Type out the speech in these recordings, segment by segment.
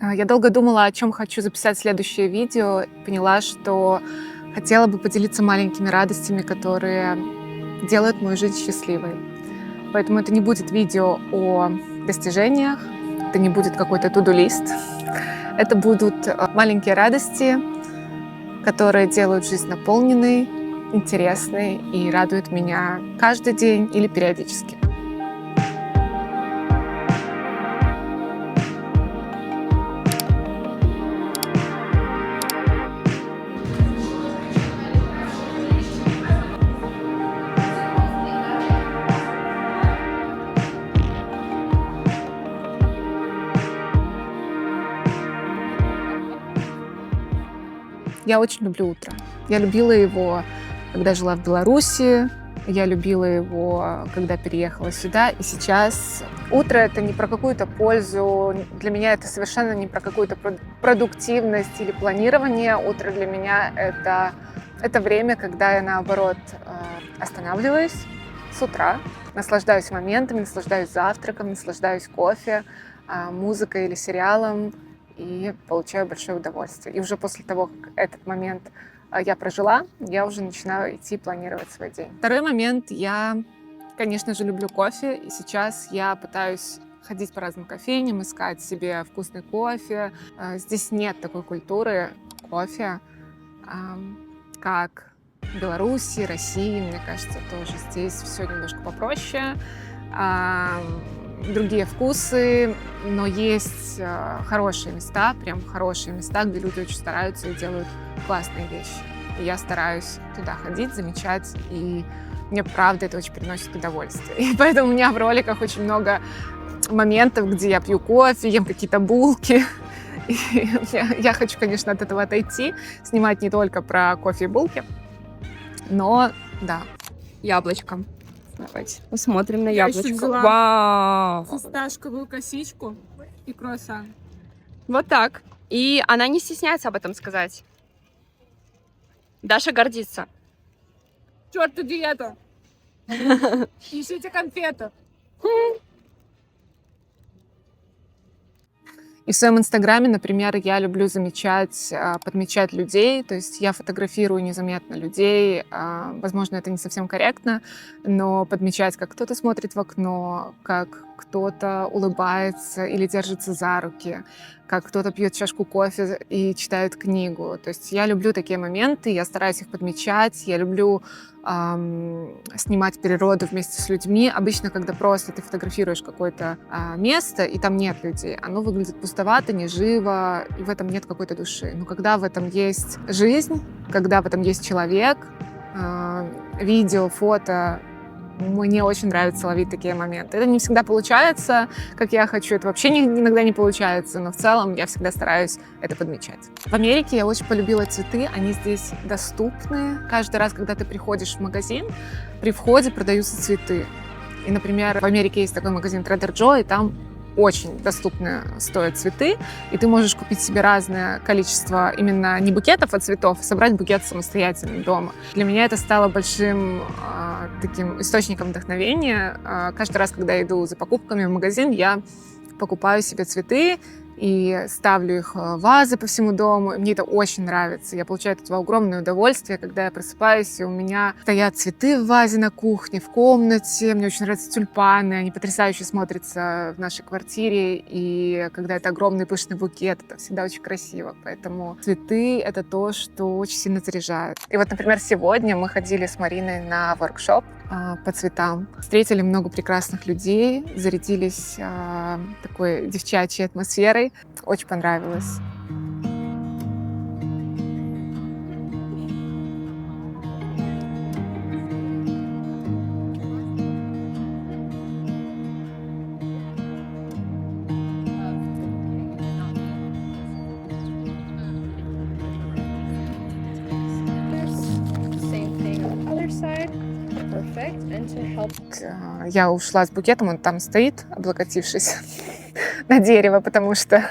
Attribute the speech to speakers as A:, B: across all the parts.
A: Я долго думала, о чем хочу записать следующее видео. Поняла, что хотела бы поделиться маленькими радостями, которые делают мою жизнь счастливой. Поэтому это не будет видео о достижениях, это не будет какой-то to-do-лист. Это будут маленькие радости, которые делают жизнь наполненной, интересной и радуют меня каждый день или периодически. Я очень люблю утро. Я любила его, когда жила в Беларуси. Я любила его, когда переехала сюда. И сейчас утро — это не про какую-то пользу. Для меня это совершенно не про какую-то продуктивность или планирование. Утро для меня — это время, когда я, наоборот, останавливаюсь с утра, наслаждаюсь моментами, наслаждаюсь завтраком, наслаждаюсь кофе, музыкой или сериалом, и получаю большое удовольствие. И уже после того, как этот момент я прожила, я уже начинаю идти планировать свой день. Второй момент. Я, конечно же, люблю кофе, и сейчас я пытаюсь ходить по разным кофейням, искать себе вкусный кофе. Здесь нет такой культуры кофе, как в Беларуси, России. Мне кажется, тоже здесь все немножко попроще. Другие вкусы, но есть хорошие места, прям хорошие места, где люди очень стараются и делают классные вещи. И я стараюсь туда ходить, замечать, и мне, правда, это очень приносит удовольствие. И поэтому у меня в роликах очень много моментов, где я пью кофе, ем какие-то булки. И я хочу, конечно, от этого отойти, снимать не только про кофе и булки, но, да.
B: Яблочко. Давайте посмотрим на
C: Я еще
B: яблочко.
C: взяла
B: Вау!
C: фисташковую косичку и круассан.
B: Вот так. И она не стесняется об этом сказать. Даша гордится.
C: Чёрту диету! Ищите конфету!
A: И в своем инстаграме, например, я люблю замечать, подмечать людей, то есть я фотографирую незаметно людей, возможно, это не совсем корректно, но подмечать, как кто-то смотрит в окно, как кто-то улыбается или держится за руки, как кто-то пьет чашку кофе и читает книгу. То есть я люблю такие моменты, я стараюсь их подмечать, я люблю снимать природу вместе с людьми. Обычно, когда просто ты фотографируешь какое-то место, и там нет людей, оно выглядит пустовато, неживо, и в этом нет какой-то души. Но когда в этом есть жизнь, когда в этом есть человек, видео, фото, мне очень нравится ловить такие моменты. Это не всегда получается, как я хочу. Это вообще иногда не получается, но в целом я всегда стараюсь это подмечать. В Америке я очень полюбила цветы. Они здесь доступны. Каждый раз, когда ты приходишь в магазин, при входе продаются цветы. И, например, в Америке есть такой магазин Trader Joe, и там очень доступно стоят цветы, и ты можешь купить себе разное количество именно не букетов, а цветов, собрать букет самостоятельно дома. Для меня это стало большим таким источником вдохновения. Каждый раз, когда я иду за покупками в магазин, я покупаю себе цветы и ставлю их в вазы по всему дому. И мне это очень нравится. Я получаю от этого огромное удовольствие, когда я просыпаюсь, и у меня стоят цветы в вазе на кухне, в комнате. Мне очень нравятся тюльпаны, они потрясающе смотрятся в нашей квартире. И когда это огромный пышный букет, это всегда очень красиво. Поэтому цветы — это то, что очень сильно заряжает. И вот, например, сегодня мы ходили с Мариной на воркшоп по цветам. Встретили много прекрасных людей, зарядились такой девчачьей атмосферой. Очень понравилось. Я ушла с букетом, он там стоит, облокотившись на дерево, потому что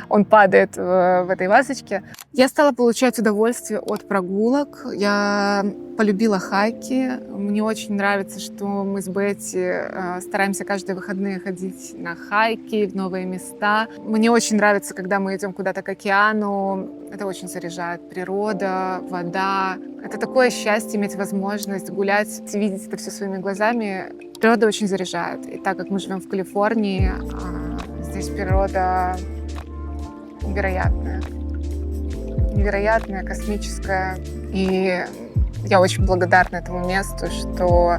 A: он падает в этой вазочке. Я стала получать удовольствие от прогулок. Я полюбила хайки. Мне очень нравится, что мы с Бетти стараемся каждые выходные ходить на хайки в новые места. Мне очень нравится, когда мы идем куда-то к океану. Это очень заряжает. Природа, вода. Это такое счастье иметь возможность гулять, видеть это все своими глазами. Природа очень заряжает. И так как мы живем в Калифорнии, здесь природа невероятная. Невероятная, космическая. И я очень благодарна этому месту, что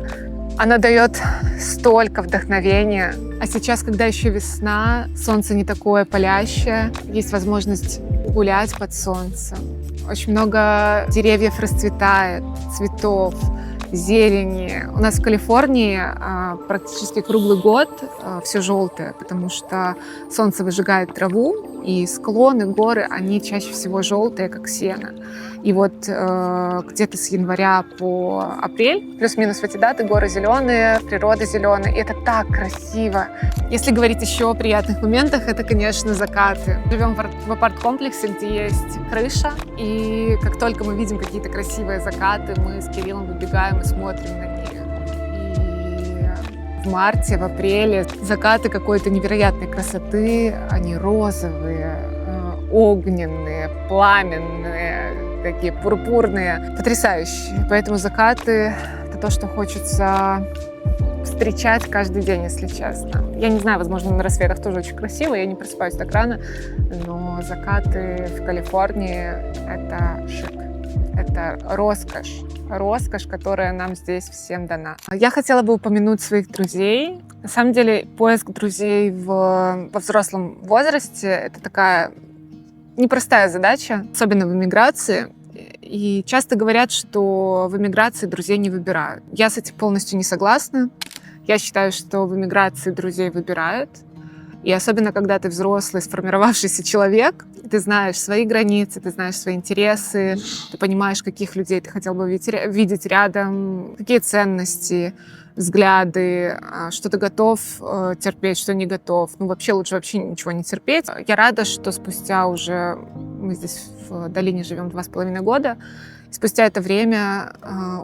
A: она дает столько вдохновения. А сейчас, когда еще весна, солнце не такое палящее, есть возможность гулять под солнцем. Очень много деревьев расцветает, цветов, зелени. У нас в Калифорнии практически круглый год все желтое, потому что солнце выжигает траву, и склоны, горы, они чаще всего желтые, как сено. И вот где-то с января по апрель, плюс-минус в эти даты, горы зеленые, природа зеленая. И это так красиво. Если говорить еще о приятных моментах, это, конечно, закаты. Живем в апарт-комплексе, где есть крыша. И как только мы видим какие-то красивые закаты, мы с Кириллом выбегаем и смотрим на них. И в марте, в апреле закаты какой-то невероятной красоты. Они розовые, огненные, пламенные, такие пурпурные, потрясающие. Поэтому закаты — это то, что хочется встречать каждый день, если честно. Я не знаю, возможно, на рассветах тоже очень красиво, я не просыпаюсь так рано, но закаты в Калифорнии — это шик, это роскошь. Роскошь, которая нам здесь всем дана. Я хотела бы упомянуть своих друзей. На самом деле, поиск друзей во взрослом возрасте — это такая непростая задача, особенно в эмиграции. И часто говорят, что в эмиграции друзей не выбирают. Я с этим полностью не согласна. Я считаю, что в эмиграции друзей выбирают. И особенно, когда ты взрослый, сформировавшийся человек, ты знаешь свои границы, ты знаешь свои интересы, ты понимаешь, каких людей ты хотел бы видеть рядом, какие ценности, взгляды, что ты готов терпеть, что не готов. Ну, вообще лучше вообще ничего не терпеть. Я рада, что спустя уже, мы здесь в долине живем 2,5 года, спустя это время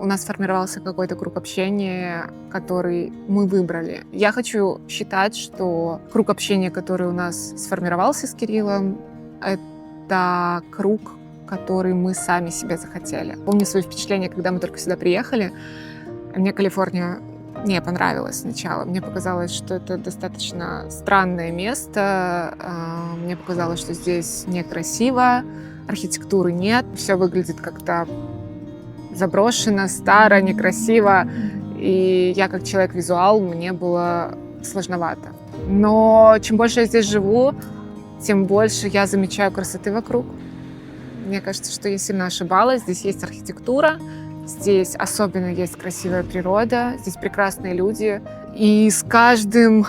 A: у нас сформировался какой-то круг общения, который мы выбрали. Я хочу считать, что круг общения, который у нас сформировался с Кириллом, это круг, который мы сами себе захотели. Помню свои впечатления, когда мы только сюда приехали. Мне Калифорния не понравилась сначала. Мне показалось, что это достаточно странное место. Мне показалось, что здесь некрасиво, архитектуры нет, все выглядит как-то заброшено, старо, некрасиво. И я, как человек-визуал, мне было сложновато. Но чем больше я здесь живу, тем больше я замечаю красоты вокруг. Мне кажется, что я сильно ошибалась. Здесь есть архитектура, здесь особенно есть красивая природа, здесь прекрасные люди. И с каждым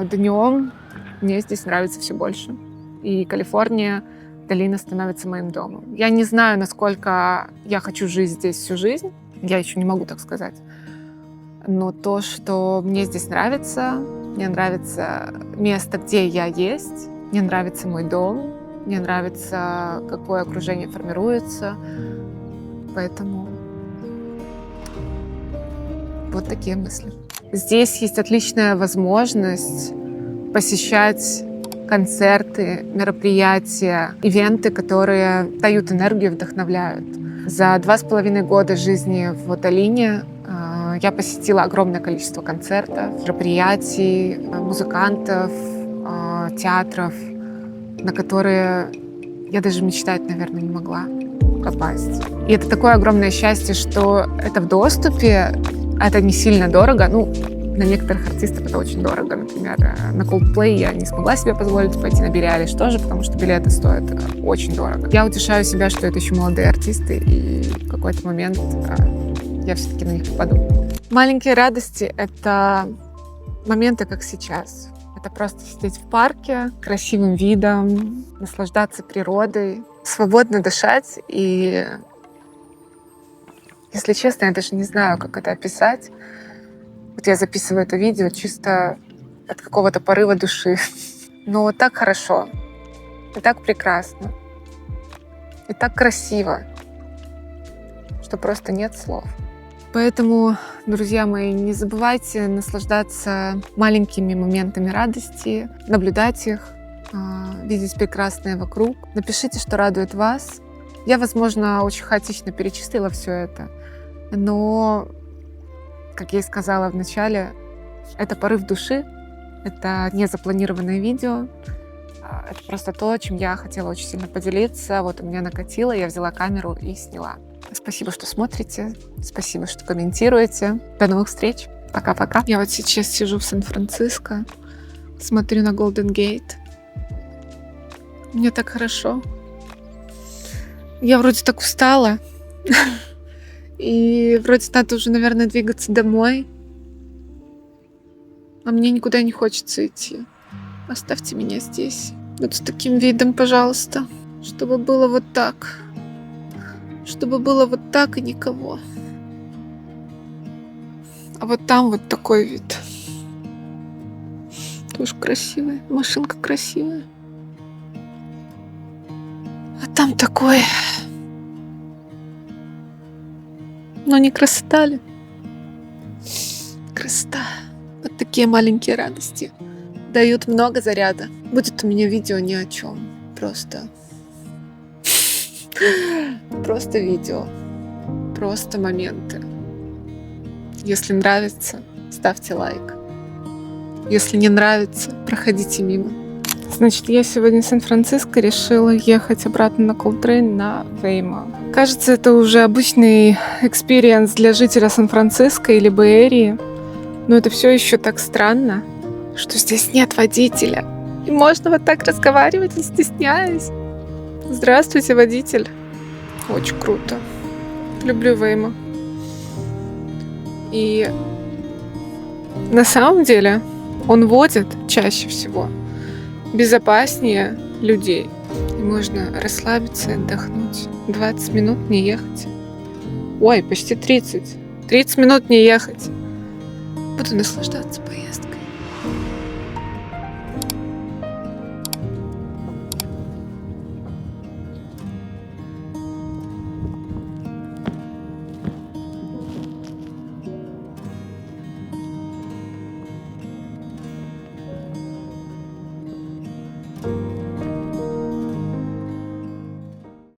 A: днем мне здесь нравится все больше. И Калифорния, долина становится моим домом. Я не знаю, насколько я хочу жить здесь всю жизнь. Я еще не могу так сказать. Но то, что мне здесь нравится, мне нравится место, где я есть, мне нравится мой дом, мне нравится, какое окружение формируется. Поэтому вот такие мысли. Здесь есть отличная возможность посещать концерты, мероприятия, ивенты, которые дают энергию, вдохновляют. За 2,5 года жизни в долине я посетила огромное количество концертов, мероприятий, музыкантов, театров, на которые я даже мечтать, наверное, не могла попасть. И это такое огромное счастье, что это в доступе, это не сильно дорого. Ну, на некоторых артистов это очень дорого. Например, на Coldplay я не смогла себе позволить пойти, на Билли Айлиш тоже, потому что билеты стоят очень дорого. Я утешаю себя, что это еще молодые артисты, и в какой-то момент я все-таки на них попаду. Маленькие радости — это моменты, как сейчас. Это просто сидеть в парке, красивым видом, наслаждаться природой, свободно дышать. И, если честно, я даже не знаю, как это описать. Вот я записываю это видео чисто от какого-то порыва души. Но вот так хорошо, и так прекрасно, и так красиво, что просто нет слов. Поэтому, друзья мои, не забывайте наслаждаться маленькими моментами радости, наблюдать их, видеть прекрасное вокруг. Напишите, что радует вас. Я, возможно, очень хаотично перечислила все это, но, как я и сказала в начале, это порыв души, это не запланированное видео, это просто то, чем я хотела очень сильно поделиться. Вот у меня накатило, я взяла камеру и сняла. Спасибо, что смотрите, спасибо, что комментируете. До новых встреч. Пока-пока. Я вот сейчас сижу в Сан-Франциско, смотрю на Голден Гейт. Мне так хорошо. Я вроде так устала. И вроде надо уже, наверное, двигаться домой. А мне никуда не хочется идти. Оставьте меня здесь. Вот с таким видом, пожалуйста. Чтобы было вот так. Чтобы было вот так и никого. А вот там вот такой вид. Тоже красивый. Машинка красивая. А там такой. Но не красота ли? Красота. Вот такие маленькие радости дают много заряда. Будет у меня видео ни о чем. Просто видео. Просто моменты. Если нравится, ставьте лайк. Если не нравится, проходите мимо. Значит, я сегодня в Сан-Франциско решила ехать обратно на Колтрейн на Веймо. Кажется, это уже обычный экспириенс для жителя Сан-Франциско или Бэй-Эрии. Но это все еще так странно, что здесь нет водителя. И можно вот так разговаривать, не стесняясь. Здравствуйте, водитель. Очень круто. Люблю Веймо. И на самом деле он водит чаще всего безопаснее людей. И можно расслабиться и отдохнуть. 20 минут не ехать. Ой, почти 30. 30 минут не ехать. Буду наслаждаться поездкой.